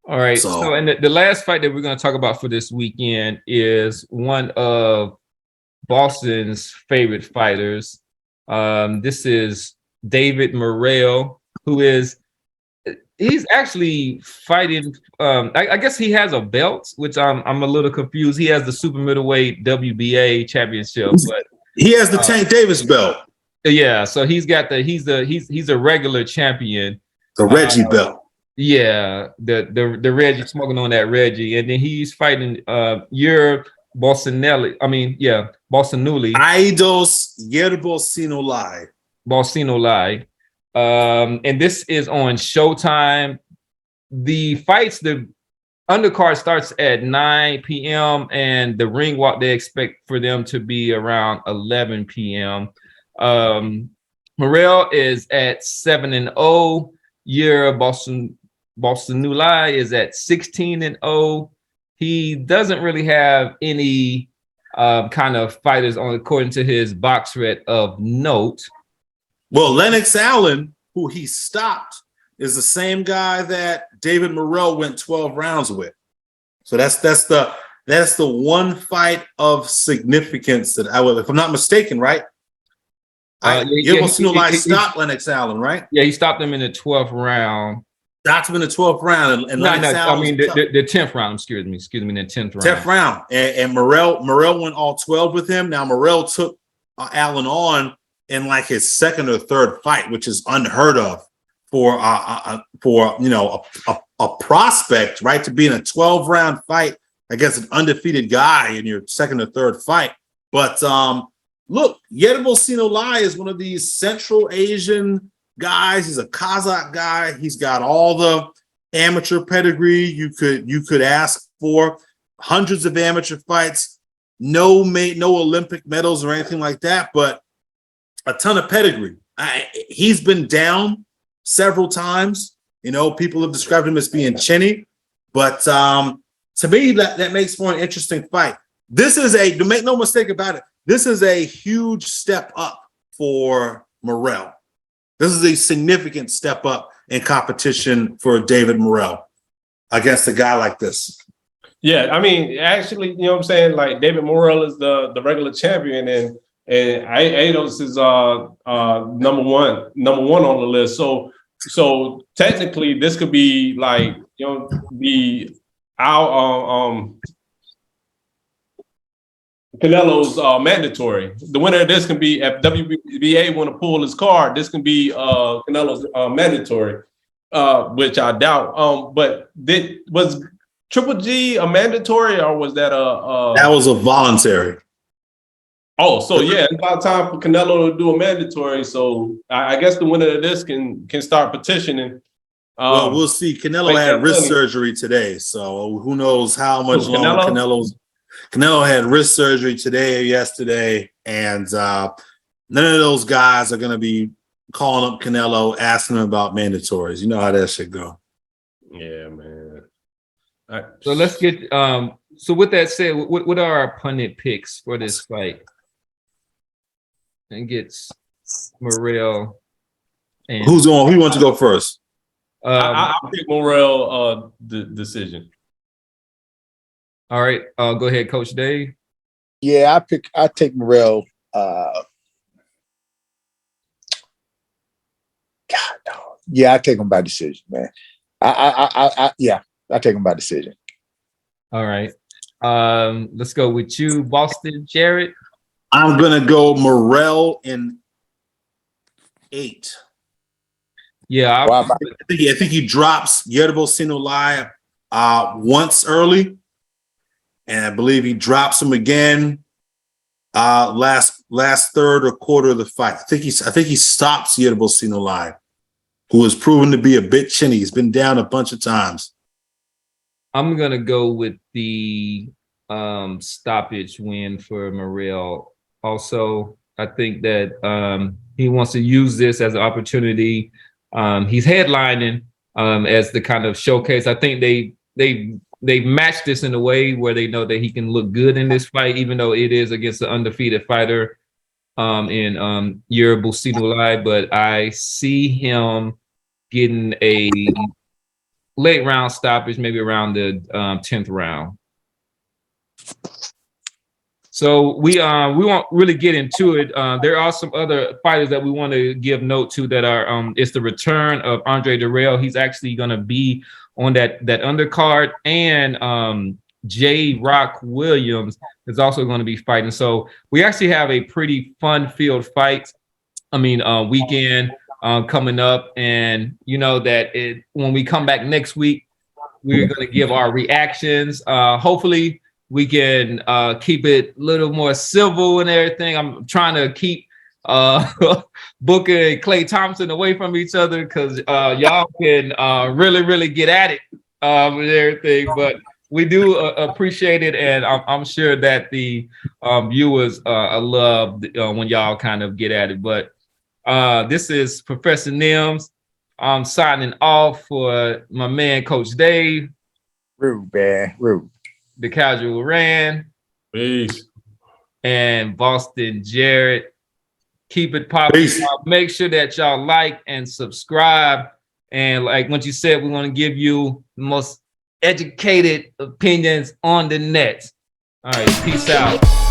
All right. So, And the last fight that we're going to talk about for this weekend is one of Boston's favorite fighters. This is David Morrell, who is he's actually fighting. I guess he has a belt, which I'm a little confused. He has the super middleweight WBA championship, but he has the Tank Davis belt, yeah. So he's a regular champion. the Reggie belt. Yeah, the Reggie, smoking on that Reggie, and then he's fighting Yerbossynuly. Yerbossynuly. Yerbossynuly. And this is on Showtime. The undercard starts at 9 p.m. and the ring walk they expect for them to be around 11 p.m. Morrell is at 7-0. Yerbossynuly is at 16-0. He doesn't really have any kind of fighters on according to his box rec of note. Well, Lennox Allen, who he stopped, is the same guy that David Morrell went 12 rounds with. So that's the one fight of significance that I would, if I'm not mistaken, right? Yerbossynuly stopped Lennox Allen, right? Yeah, he stopped him in the 12th round. Stopped him in the 12th round, and Lennox Allen. I mean the 10th round. Excuse me, the 10th round. 10th round, and Morrell went all 12 with him. Now Morrell took Allen on in like his second or third fight, which is unheard of for a prospect, right? To be in a 12-round fight against an undefeated guy in your second or third fight. But look, Yerbossynuly is one of these Central Asian guys. He's a Kazakh guy. He's got all the amateur pedigree you could ask for. Hundreds of amateur fights, no Olympic medals or anything like that, but a ton of pedigree. He's been down several times. You know, people have described him as being chinny, but to me, that makes for an interesting fight. This is to make no mistake about it, this is a huge step up for Morrell. This is a significant step up in competition for David Morrell against a guy like this. Yeah, I mean, actually, you know what I'm saying? Like, David Morrell is the regular champion, and Ados is number one on the list. So technically, this could be like, you know, Canelo's mandatory. The winner of this can be, if WBA want to pull his card, this can be Canelo's mandatory, which I doubt. But was Triple G a mandatory, or was that that was a voluntary? Oh, so yeah, it's about time for Canelo to do a mandatory. So I guess the winner of this can start petitioning. Well, we'll see. Canelo had wrist surgery today, so who knows how much longer Canelo had wrist surgery today or yesterday, and none of those guys are going to be calling up Canelo asking him about mandatories. You know how that shit go. Yeah, man. All right. So let's get. So with that said, what are our pundit picks for this fight? And gets Morrell. And who wants to go first? I'll pick Morrell the decision. All right, go ahead, Coach Dave. Yeah, I take Morrell. God, no. Yeah, I take him by decision, man. I take him by decision. All right. Let's go with you, Boston Jared. I'm gonna go Morrell in 8. Yeah, I think he drops Yerbossynuly once early, and I believe he drops him again last third or quarter of the fight. I think he stops Yerbossynuly, who has proven to be a bit chinny. He's been down a bunch of times. I'm gonna go with the stoppage win for Morrell. Also, I think that he wants to use this as an opportunity. He's headlining as the kind of showcase. I think they matched this in a way where they know that he can look good in this fight, even though it is against an undefeated fighter in Yerbossynuly. But I see him getting a late round stoppage, maybe around the 10th round. So we won't really get into it. There are some other fighters that we want to give note to that are it's the return of Andre Durrell. He's actually going to be on that undercard, and J. Rock Williams is also going to be fighting. So we actually have a pretty fun-filled fight. Weekend coming up, and you know that when we come back next week, we're going to give our reactions. Hopefully, we can keep it a little more civil and everything. I'm trying to keep Booker and Klay Thompson away from each other because y'all can really get at it with everything. But we do appreciate it, and I'm sure that the viewers love when y'all kind of get at it. But this is Professor Nims. I'm signing off for my man, Coach Dave. Rude, man. Rude. The Casual Rand. Peace. And Boston Jarrett. Keep it popping. Make sure that y'all like and subscribe. And like what you said, we want to give you the most educated opinions on the net. All right, peace out.